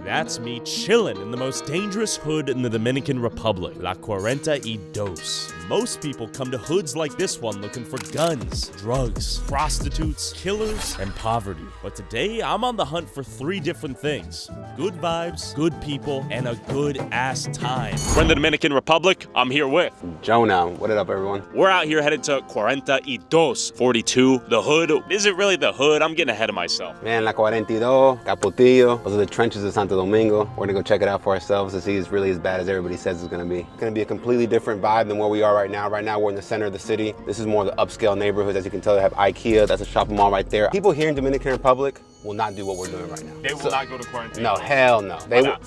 That's me chillin' in the most dangerous hood in the Dominican Republic, La 42. Most people come to hoods like this one looking for guns, drugs, prostitutes, killers, and poverty. But today, I'm on the hunt for 3 different things. Good vibes, good people, and a good-ass time. We're in the Dominican Republic. I'm here with Jonah. What up, everyone? We're out here headed to 42, the hood. Is it really the hood? I'm getting ahead of myself. Man, La 42, Capotillo. Those are the trenches of Santo Domingo. We're gonna go check it out for ourselves to see it's really as bad as everybody says it's gonna be. It's gonna be a completely different vibe than where we are right now. Right now, we're in the center of the city. This is more of the upscale neighborhoods. As you can tell, they have IKEA. That's a shopping mall right there. People here in Dominican Republic will not do what we're doing right now. They will not go to quarantine. No, hell no.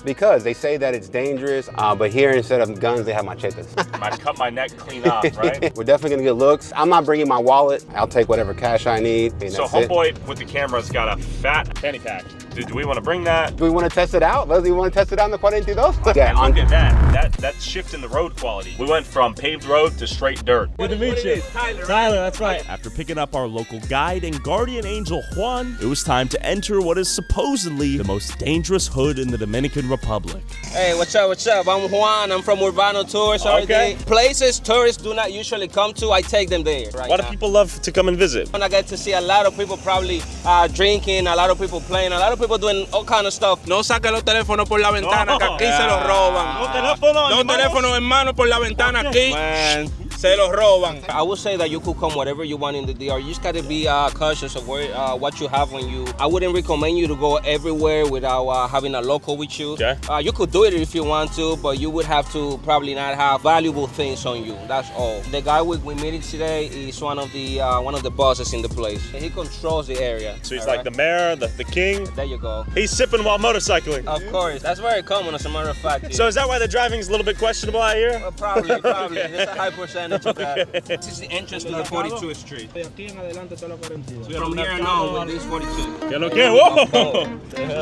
Because they say that it's dangerous, but here instead of guns, they have machetes. Might cut my neck clean off, right? We're definitely gonna get looks. I'm not bringing my wallet. I'll take whatever cash I need. So homeboy with the camera's got a fat fanny pack. Do we want to bring that? Do we want to test it out? Do we want to test it out in the 42? Yeah, look at that. That's shifting the road quality. We went from paved road to straight dirt. Good to meet you. Tyler, that's right. After picking up our local guide and guardian angel Juan, it was time to enter what is supposedly the most dangerous hood in the Dominican Republic. Hey, what's up, what's up? I'm Juan, I'm from Urbano Tours. Okay. Places tourists do not usually come to, I take them there. Why do people love to come and visit? And I get to see a lot of people probably drinking, a lot of people playing, a lot of people doing all kind of stuff. No saque los teléfonos por la ventana, que aquí se los roban. No teléfonos en mano por la ventana aquí. Se los roban. I would say that you could come whatever you want in the DR. You just gotta be cautious of what you have on you. I wouldn't recommend you to go everywhere without having a local with you. Okay. You could do it if you want to, but you would have to probably not have valuable things on you. That's all. The guy we're meeting today is one of the bosses in the place. He controls the area. So he's like the mayor, the king. There you go. He's sipping while motorcycling. Of course, that's very common as a matter of fact. So is that why the driving's a little bit questionable out here? Probably. There's a high percentage of that. This is the entrance to the 42th Street. From here on with this 42. ¿Qué lo que? Whoa!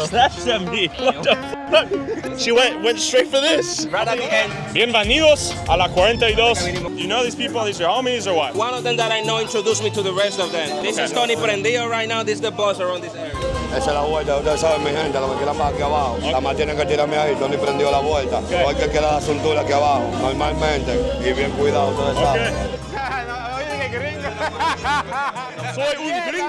Snatched at me. What the fuck? She went straight for this. Right at the end. Bienvenidos a la 42. You know these people? These are homies or what? One of them that I know introduced me to the rest of them. This is Tony Prendio right now. This is the boss around this area. Esa es la vuelta, ustedes saben mi gente, lo que quieran más aquí abajo. Nada más tienen que tirarme ahí, Tony prendió la vuelta. No hay que quedar la cintura aquí abajo, normalmente. Y bien cuidado, ustedes saben. Soy un gringo.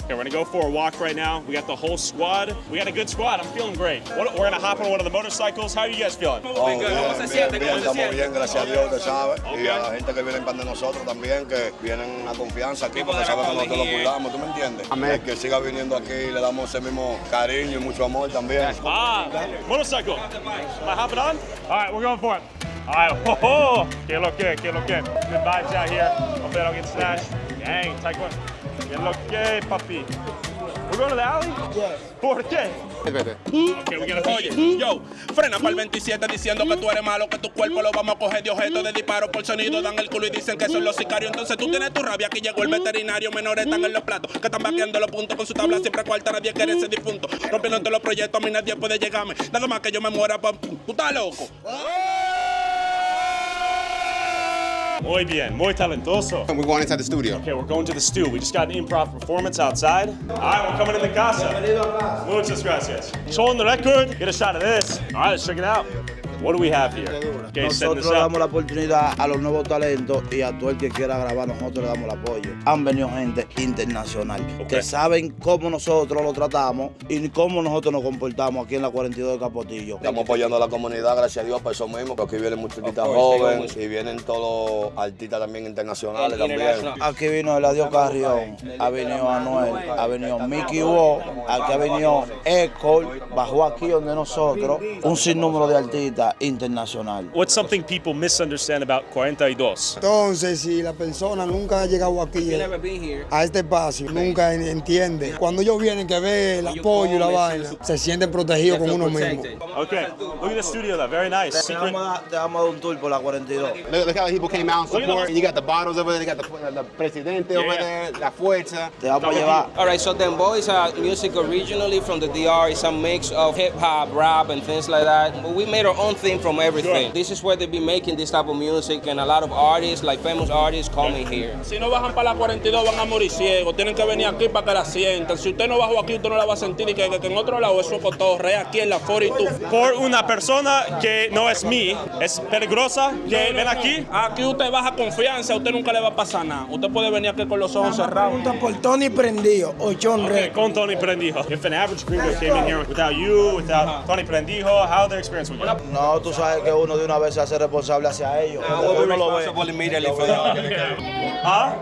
Okay, we're gonna go for a walk right now. We got the whole squad. We got a good squad. I'm feeling great. We're gonna hop on one of the motorcycles. How are you guys feeling? Oh, bien, estamos bien, gracias a Dios, usted sabe. Y a la gente que viene para de nosotros también, que vienen a confianza aquí, porque saben que nosotros lo cuidamos, ¿tú me entiendes? Amén. Que siga viniendo aquí, le damos ese mismo cariño y mucho amor también. Motorcycle. Am I hopping on? All right, we're going for it. All right, que lo que. Good vibes out here. Hopefully I don't get snatched. Dang, take one. Que lo que, papi. We're going to the alley? Yes. ¿Por qué? Okay, we gotta oye, yo, frena para el 27 diciendo que tú eres malo, que tu cuerpo lo vamos a coger de objeto de disparo por sonido, dan el culo y dicen que son los sicarios. Entonces tú tienes tu rabia, que llegó el veterinario, menores están en los platos, que están vaqueando los puntos con su tabla siempre cuarta, nadie quiere ser difunto, rompiéndote los proyectos, a mí nadie puede llegarme, nada más que yo me muera, tú estás loco. Muy bien, muy talentoso. We're going inside the studio. Okay, we're going to the stew. We just got an improv performance outside. All right, we're coming in the casa. Muchas gracias. Showing the record. Get a shot of this. All right, let's check it out. What do we have here? Okay, setting Nosotros this up. damos la oportunidad a los nuevos talentos y a todo el que quiera grabar, nosotros le damos el apoyo. Han venido gente internacional que saben cómo nosotros lo tratamos y cómo nosotros nos comportamos aquí en la 42 de Capotillo. Estamos apoyando a la comunidad, gracias a Dios, por eso mismo, porque aquí vienen muchos artistas jóvenes y vienen todos los artistas también internacionales también. Aquí vino Eladio Carrión, ha venido Anuel, ha venido Mickey Wo, aquí ha venido Echo, bajó aquí donde nosotros, un sinnúmero de artistas internacional. What's something people misunderstand about 42? Entonces, si la persona nunca ha llegado aquí a este espacio, nunca entiende. Cuando ellos vienen que ve el apoyo y la vaina, se sienten protegidos con uno mismo. Okay, look at the studio though, very nice. Te vamos a dar un tour por la 42. Look how people came out and support. You got the bottles over there, they got the presidente over there, la fuerza. Te vamos a llevar. All right, so Them Boys are music originally from the DR. It's a mix of hip hop, rap, and things like that. But we made our own something from everything. This is where they be making this type of music, and a lot of artists, like famous artists, coming here. Si no bajan para la 42 van a morir ciegos, tienen que venir aquí para que la sientan. Si usted no bajó aquí, usted no la va a sentir y que en otro lado eso cotorrea aquí en la 42. Por una persona que no es mí, es peligrosa que ven aquí. Aquí usted baja confianza, a usted nunca le va a pasar nada. Usted puede venir aquí con los ojos cerrados. Por Tony Prendio o John Okay, con Tony Prendio. If an average gringo came in here without you, without Tony Prendio, how their experience would be? No, tú sabes que uno de una vez se hace responsable hacia ellos. Uno lo ve. ¿Ah?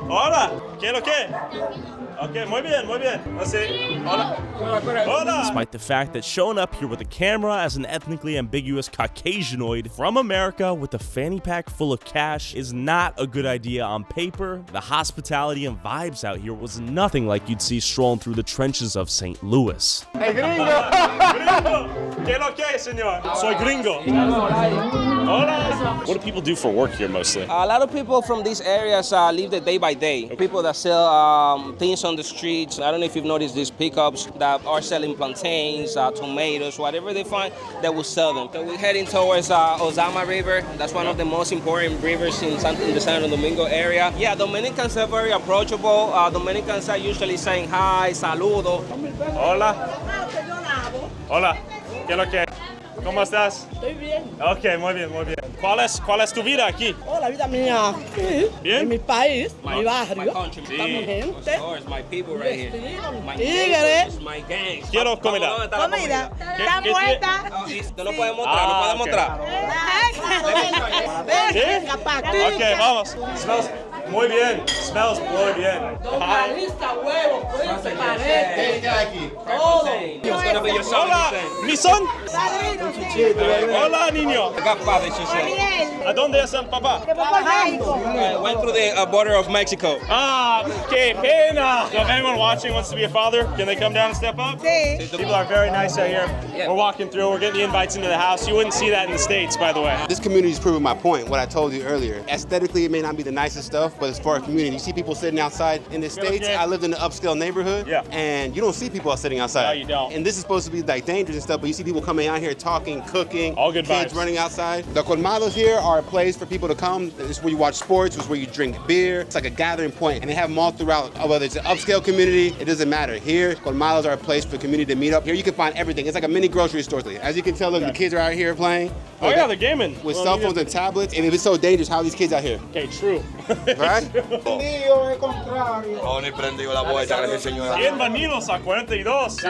Hola, ¿qué es lo que? Okay, muy bien, muy bien. Let's see. Hola. Hola. Despite the fact that showing up here with a camera as an ethnically ambiguous Caucasianoid from America with a fanny pack full of cash is not a good idea on paper, the hospitality and vibes out here was nothing like you'd see strolling through the trenches of St. Louis. Hey, gringo! Gringo! ¿Qué es lo que, señor? Soy gringo. Hola. What do people do for work here mostly? A lot of people from these areas live the day by day. People that sell things on the streets. I don't know if you've noticed these pickups that are selling plantains, tomatoes, whatever they find, they will sell them. So we're heading towards Ozama River. That's one of the most important rivers in the Santo Domingo area. Yeah, Dominicans are very approachable. Dominicans are usually saying hi, saludo. Hola. Hola. ¿Qué es lo que? ¿Cómo estás? Estoy bien. Ok, muy bien, muy bien. ¿Cuál es tu vida aquí? Oh, la vida mía aquí, ¿Bien? en mi país, mi barrio, country. está mi gente. Of course, my people right here. My Tigres. neighbors, my gang. Quiero comida. ¿Dónde está la Comida. ¿Qué- Está qué- muerta. No lo puedes mostrar, no puedes ok. mostrar. ¿Sí? Ok, vamos. Smells muy bien. Smells muy bien. Lista, huevo, frente, pared. Todo. It's gonna be your son, Hola, mi son. Hola, niño. The godfather, she said. ¿A dónde es el papá? Went through the border of Mexico. Ah, qué pena. So if anyone watching wants to be a father, can they come down and step up? Sí. People are very nice out here. We're walking through, we're getting the invites into the house. You wouldn't see that in the States, by the way. This community is proving my point, what I told you earlier. Aesthetically, it may not be the nicest stuff, but as far as community, you see people sitting outside in the States. okay. I lived in an upscale neighborhood, Yeah. and you don't see people sitting outside. No, you don't. And this is supposed to be like dangerous and stuff, but you see people coming out here talking, cooking, All good kids vibes. running outside. The colmados here are a place for people to come. It's where you watch sports, it's where you drink beer. It's like a gathering point, and they have them all throughout. Whether it's an upscale community, it doesn't matter. Here, colmados are a place for the community to meet up. Here you can find everything. It's like a mini grocery store. As you can tell, look, the kids are out here playing. Oh yeah, they're gaming. With Well, cell you phones just- and tablets, and if it's so dangerous, how are these kids out here? Okay, true. Right? Tony Prendio la vuelta, gracias señora. Bienvenidos a 42. Sí,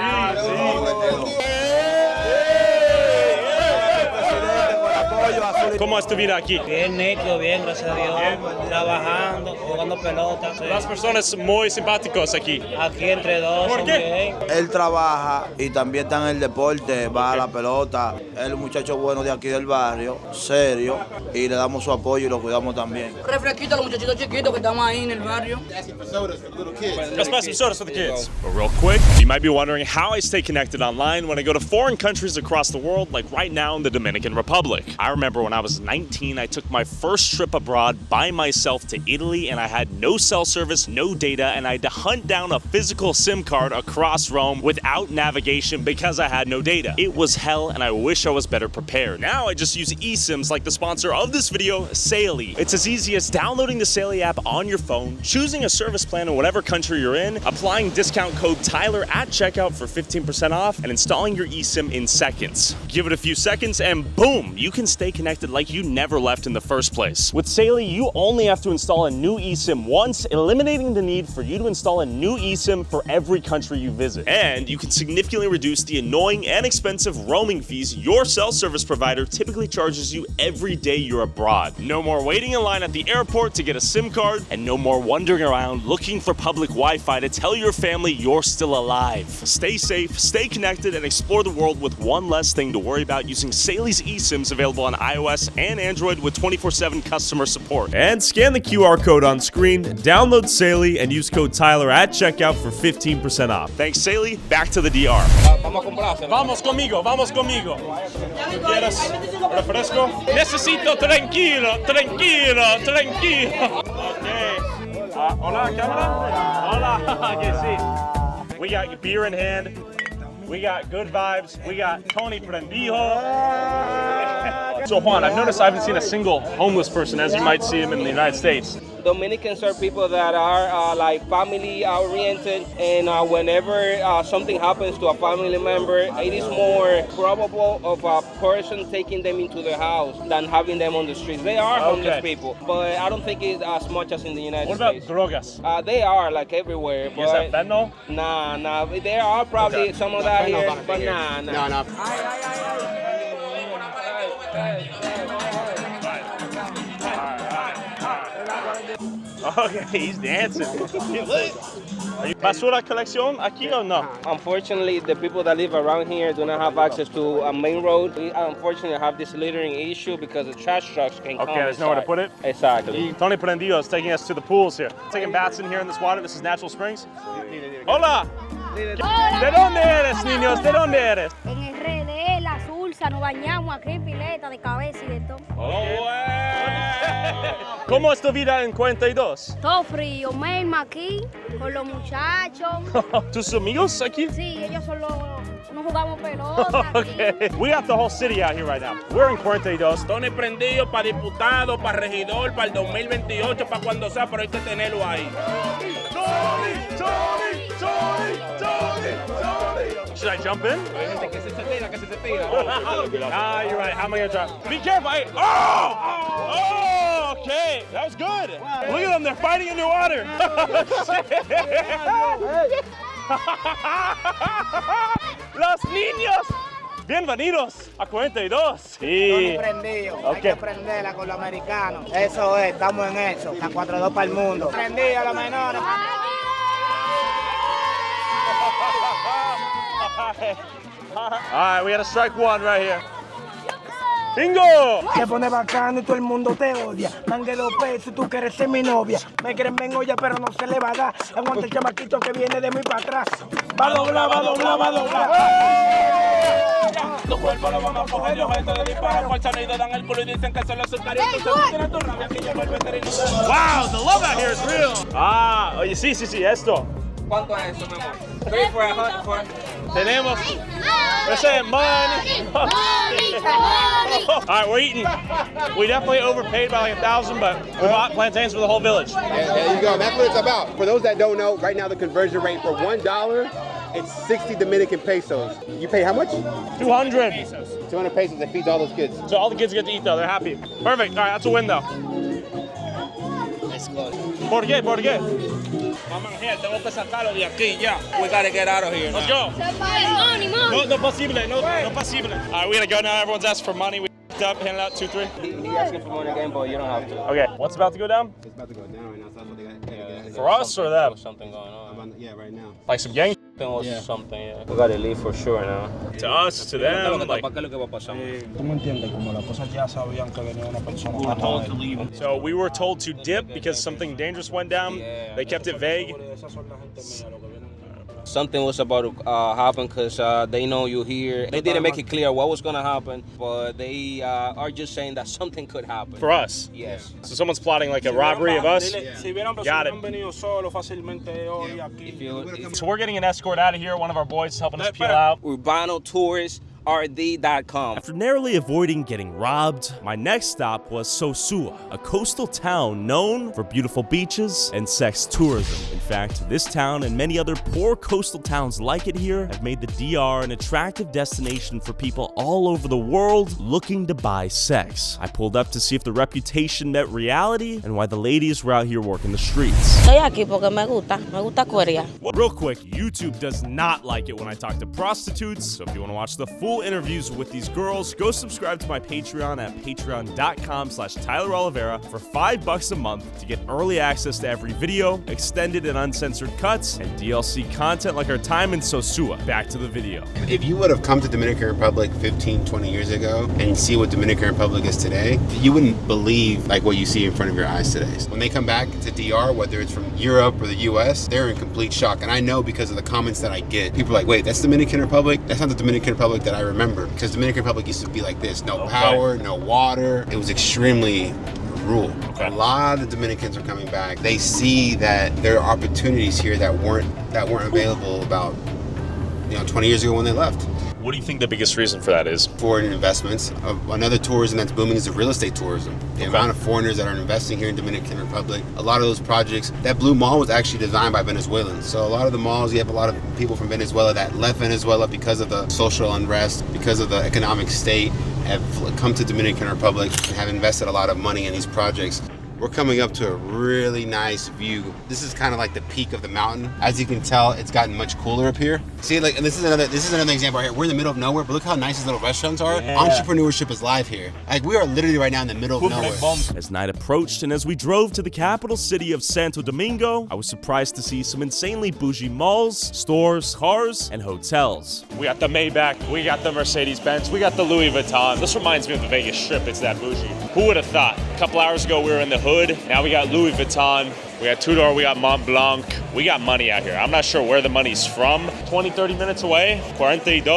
¿Cómo es tu vida aquí? Bien nítido, bien, gracias a Dios. Trabajando, jugando pelota. Sí. Las personas muy simpáticos aquí. Aquí entre dos, ¿Por son qué? bien. Él trabaja y también está en el deporte, va a la pelota. Él es un muchacho bueno de aquí del barrio, serio, y le damos su apoyo y lo cuidamos también. Refresquito a los muchachitos chiquitos que estamos ahí en el barrio. Let's buy some sodas for the kids. But real quick, you might be wondering how I stay connected online when I go to foreign countries across the world, like right now in the Dominican Republic. I remember when I was 19, I took my first trip abroad by myself to Italy, and I had no cell service, no data, and I had to hunt down a physical SIM card across Rome without navigation because I had no data. It was hell, and I wish I was better prepared. Now I just use eSIMs like the sponsor of this video, Saily. It's as easy as downloading the Saily app on your phone, choosing a service plan in whatever country you're in, applying discount code Tyler at checkout for 15% off, and installing your eSIM in seconds. Give it a few seconds, and boom, you can stay connected like you never left in the first place. With Saily, you only have to install a new eSIM once, eliminating the need for you to install a new eSIM for every country you visit. And you can significantly reduce the annoying and expensive roaming fees your cell service provider typically charges you every day you're abroad. No more waiting in line at the airport to get a SIM card, and no more wandering around looking for public Wi-Fi to tell your family you're still alive. Stay safe, stay connected, and explore the world with one less thing to worry about using Saily's eSIMs available on iOS and Android with 24/7 customer support. And scan the QR code on screen, download Saily, and use code Tyler at checkout for 15% off. Thanks, Saily. Back to the DR. Vamos a comprarse. Vamos conmigo, vamos conmigo. ¿Quieres refresco? Necesito tranquilo, tranquilo, tranquilo. Okay. Hola, cámara. Hola. Okay, sí. We got beer in hand. We got good vibes. We got Tony Prendio. So Juan, I've noticed I haven't seen a single homeless person as you might see them in the United States. Dominicans are people that are like family oriented, and whenever something happens to a family member, it is more probable of a person taking them into their house than having them on the streets. They are homeless people, but I don't think it's as much as in the United States. What about drogas? They are like everywhere. Is that fentanyl? Nah. There are probably some of that here, but nah. No. Okay, he's dancing. Basura collection aquí or no? Unfortunately, the people that live around here do not have access to a main road. We unfortunately have this littering issue because the trash trucks can come. Okay, there's nowhere to put it? Exactly. Tony Prendio is taking us to the pools here. Taking baths in here in this water. This is natural springs. Hola! ¿De dónde eres, niños? ¿De dónde eres? En el RD, la Sursa, nos bañamos aquí, pileta de cabeza y de todo. ¿Cómo es tu vida en 42? Todo frío, merma aquí, con los muchachos. ¿Tus amigos aquí? Sí, ellos son los... No jugamos pelota aquí. Okay. We got the whole city out here right now. We're in 42. Tony Prendio para diputado, para regidor, para el 2028, para cuando sea, pero hay que tenerlo ahí. Should I jump in? Ah, you're right. How am I gonna drop? Be careful. Oh, okay. That was good. Look at them. They're fighting underwater. Los niños. Bienvenidos a 42. Sí. Prendido. Okay. Hay que prenderla con los americanos. Eso es, estamos en eso. La 4-2 para el mundo. Prendido a los menores. All right, we got a strike one right here. ¡Bingo! Te pone bacano y todo el mundo te odia. Mangue 2 pesos, tú quieres ser mi novia. Me quieren ven olla, pero no se le va a dar. Aguanta el chamaquito que viene de mí para atrás. Va a doblar. Tu cuerpo lo vamos a coger de objeto de disparo. Por sonido dan el culo y dicen que son los sicarios. Entonces tú tienes tu rabia que llegó el veterinario. Wow, the love out here is real. Ah, oye, sí, esto. ¿Cuánto es eso, mi amor? 3 for $100. Tenemos. They're saying money. All right, we're eating. We definitely overpaid by like 1,000, but we bought plantains for the whole village. There you go. That's what it's about. For those that don't know, right now the conversion rate for $1, it's 60 Dominican pesos. You pay how much? 200. 200 pesos. That feeds all those kids. So all the kids get to eat though. They're happy. Perfect. All right, that's a win though. ¿Por qué? Mamá, tengo que sacarlo de aquí ya. We gotta get out of here. Let's go. Money. No posible. No posible. All right, we gotta go now. Everyone's asking for money. We up, handing out 2, 3. He asking for money again, but you don't have to. Okay, what's about to go down? It's about to go down right now. So that's what they got. For us or them? Something going on. Yeah, right now. Like some gang? Something, yeah. We gotta leave for sure now. To us, to them, like... Tú me entiendes, como las cosas ya sabían que venía una persona. So we were told to dip because something dangerous went down. They kept it vague. Something was about to happen because they know you're here. They didn't make it clear what was going to happen, but they are just saying that something could happen. For us? Yes. So someone's plotting like a robbery of us? Got it. So we're getting an escort out of here. One of our boys is helping us peel out. UrbanoToursRD.com. After narrowly avoiding getting robbed, my next stop was Sosua, a coastal town known for beautiful beaches and sex tourism. In fact, this town and many other poor coastal towns like it here have made the DR an attractive destination for people all over the world looking to buy sex. I pulled up to see if the reputation met reality and why the ladies were out here working the streets. Estoy aquí porque me gusta Corea. Real quick, YouTube does not like it when I talk to prostitutes, so if you want to watch the full interviews with these girls, go subscribe to my Patreon at patreon.com/Tyler Oliveira for $5 a month to get early access to every video, extended and uncensored cuts, and DLC content like our time in Sosua. Back to the video. If you would have come to Dominican Republic 15, 20 years ago and see what Dominican Republic is today, you wouldn't believe like what you see in front of your eyes today. When they come back to DR, whether it's from Europe or the US, they're in complete shock. And I know because of the comments that I get, people are like, wait, that's Dominican Republic? That's not the Dominican Republic that I remember. Because Dominican Republic used to be like this. No power, no water. It was extremely rural. A lot of Dominicans are coming back. They see that there are opportunities here that weren't available about 20 years ago when they left. What do you think the biggest reason for that is? Foreign investments. Another tourism that's booming is the real estate tourism. The amount of foreigners that are investing here in Dominican Republic. A lot of those projects, that Blue Mall was actually designed by Venezuelans. So a lot of the malls, you have a lot of people from Venezuela that left Venezuela because of the social unrest, because of the economic state, have come to Dominican Republic and have invested a lot of money in these projects. We're coming up to a really nice view. This is kind of like the peak of the mountain. As you can tell, it's gotten much cooler up here. See, like, and this is another example right here. We're in the middle of nowhere, but look how nice these little restaurants are. Yeah. Entrepreneurship is live here. Like, we are literally right now in the middle of nowhere. As night approached and as we drove to the capital city of Santo Domingo, I was surprised to see some insanely bougie malls, stores, cars, and hotels. We got the Maybach, we got the Mercedes-Benz, we got the Louis Vuitton. This reminds me of the Vegas Strip. It's that bougie. Who would have thought? A couple hours ago, we were in the hood. Now we got Louis Vuitton, we got Tudor, we got Mont Blanc. We got money out here. I'm not sure where the money's from. 20, 30 minutes away, 42,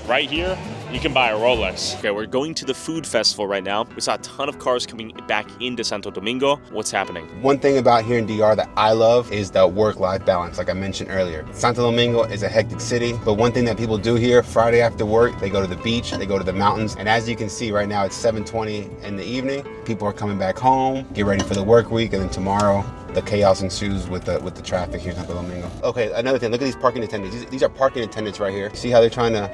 right here. You can buy a Rolex. Okay, we're going to the food festival right now. We saw a ton of cars coming back into Santo Domingo. What's happening? One thing about here in DR that I love is the work-life balance, like I mentioned earlier. Santo Domingo is a hectic city, but one thing that people do here, Friday after work, they go to the beach, they go to the mountains, and as you can see right now, it's 7:20 in the evening. People are coming back home, get ready for the work week, and then tomorrow, the chaos ensues with the traffic here in Santo Domingo. Okay, another thing, look at these parking attendants. These are parking attendants right here. See how they're trying to,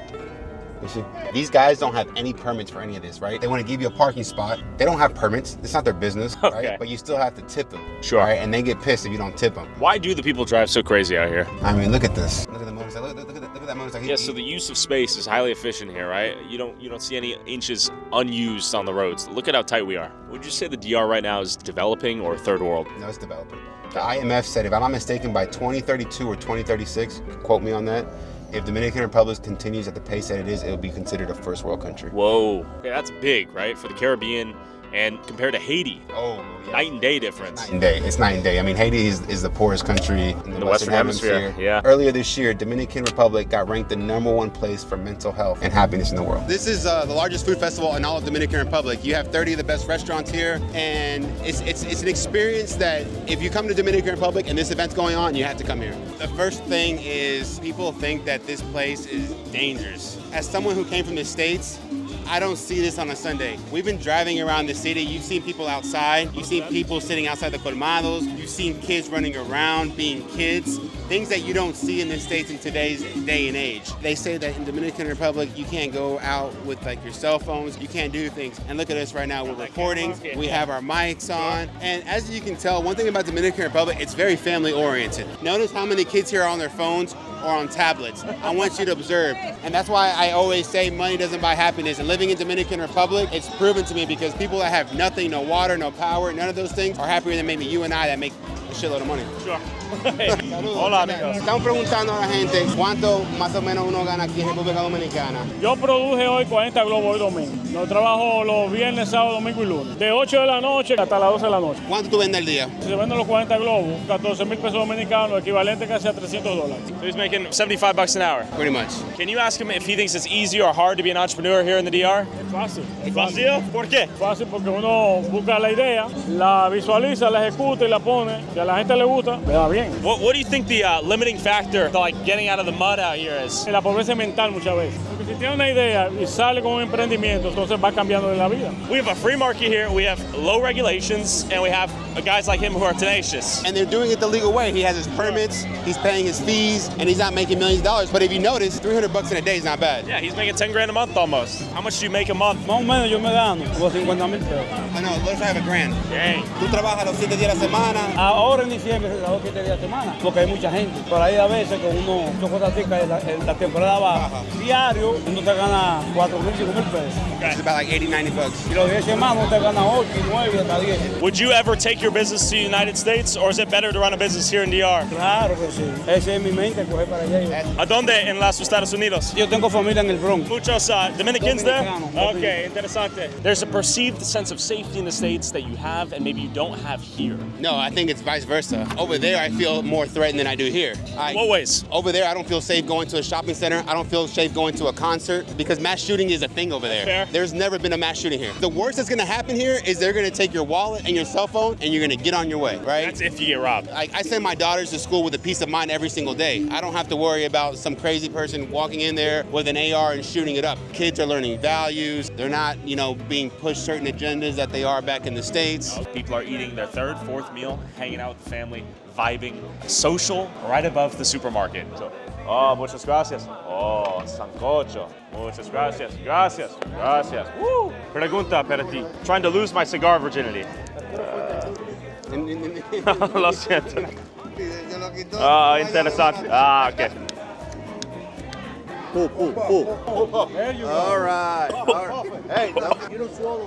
you see? These guys don't have any permits for any of this, right? They want to give you a parking spot. They don't have permits. It's not their business, right? But you still have to tip them. Sure. Right? And they get pissed if you don't tip them. Why do the people drive so crazy out here? I mean, look at this. Look at the motorcycle. Look at that motorcycle. Yeah, so the use of space is highly efficient here, right? You don't see any inches unused on the roads. Look at how tight we are. Would you say the DR right now is developing or third world? No, it's developing. The IMF said, if I'm not mistaken, by 2032 or 2036, quote me on that, if Dominican Republic continues at the pace that it is, it'll be considered a first world country. Whoa. Okay, that's big, right? For the Caribbean and compared to Haiti. Oh, yeah. Night and day difference. Night and day. It's night and day. I mean, Haiti is the poorest country in the Western Hemisphere. Yeah. Earlier this year, Dominican Republic got ranked the #1 place for mental health and happiness in the world. This is the largest food festival in all of Dominican Republic. You have 30 of the best restaurants here, and it's an experience that if you come to Dominican Republic and this event's going on, you have to come here. The first thing is people think that this place is dangerous. As someone who came from the States, I don't see this on a Sunday. We've been driving around the city. You've seen people outside. You've seen people sitting outside the colmados. You've seen kids running around being kids. Things that you don't see in the States in today's day and age. They say that in Dominican Republic, you can't go out with like your cell phones. You can't do things. And look at us right now. We're recording. We have our mics on. And as you can tell, one thing about Dominican Republic, it's very family oriented. Notice how many kids here are on their phones or on tablets. I want you to observe. And that's why I always say money doesn't buy happiness. And living in Dominican Republic, it's proven to me because people that have nothing, no water, no power, none of those things are happier than maybe you and I that make a shitload of money. Sure. Hola, amigos. Estamos preguntando a la gente cuánto más o menos uno gana aquí en República Dominicana. Yo produje hoy 40 globos hoy domingo. Yo trabajo los viernes, sábado, domingo y lunes. De 8 de la noche hasta las 12 de la noche. ¿Cuánto tú vendes al día? Si se venden los 40 globos, 14,000 pesos dominicanos, equivalente casi a $300. So he's making $75 an hour. Pretty much. Can you ask him if he thinks it's easy or hard to be an entrepreneur here in the DR? Es fácil. ¿Es fácil? ¿Por qué? Fácil porque uno busca la idea, la visualiza, la ejecuta y la pone. Si a la gente le gusta, le va bien. What do you think the limiting factor to like getting out of the mud out here is? La pobreza mental muchas veces. Porque si tiene una idea y sale con un emprendimiento, entonces va cambiando de la vida. We have a free market here, we have low regulations, and we have guys like him who are tenacious. And they're doing it the legal way. He has his permits, he's paying his fees, and he's not making millions of dollars. But if you notice, $300 in a day is not bad. Yeah, he's making 10 grand a month almost. How much do you make a month? Más o menos yo me gano como 50,000 pesos. I know, let's have a grand. Dang. Tú trabajas los 7 días a la semana. Ahora en diciembre se trabaja 7 días a la semana, porque hay mucha gente. Por ahí a veces con uno, en la temporada baja, diario, uno te gana 4,000, 5,000 pesos. It's about like $80, $90. Y los 10 semanas uno te gana 8, 9, hasta 10. Would you ever take your business to the United States, or is it better to run a business here in DR? Claro que sí. Ese es mi mente, coger para allá. ¿A dónde en los Estados Unidos? Yo tengo familia en el Bronx. Muchos Dominicans there? Dominicanos. Okay, interesante. There's a perceived sense of safety in the States that you have and maybe you don't have here. No, I think it's vice versa. Over there, I feel more threatened than I do here. What ways? Over there, I don't feel safe going to a shopping center. I don't feel safe going to a concert because mass shooting is a thing over there. Fair. There's never been a mass shooting here. The worst that's gonna happen here is they're gonna take your wallet and your cell phone and you're gonna get on your way, right? That's if you get robbed. I send my daughters to school with a peace of mind every single day. I don't have to worry about some crazy person walking in there with an AR and shooting it up. Kids are learning values. They're not, being pushed certain agendas that they are back in the States. People are eating their third, fourth meal, hanging out with the family, vibing, social, right above the supermarket. So, muchas gracias. Oh, sancocho. Muchas gracias. Gracias. Gracias. Woo! Pregunta para ti. Trying to lose my cigar virginity. Lo siento. Interesante. Ok. All right. Hey,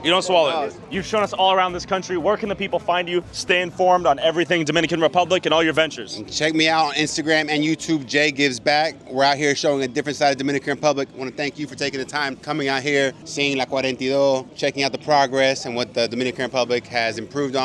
you don't swallow it. You've shown us all around this country. Where can the people find you? Stay informed on everything Dominican Republic and all your ventures. Check me out on Instagram and YouTube, Jay Gives Back. We're out here showing a different side of Dominican Republic. I want to thank you for taking the time coming out here, seeing La 42, checking out the progress and what the Dominican Republic has improved on.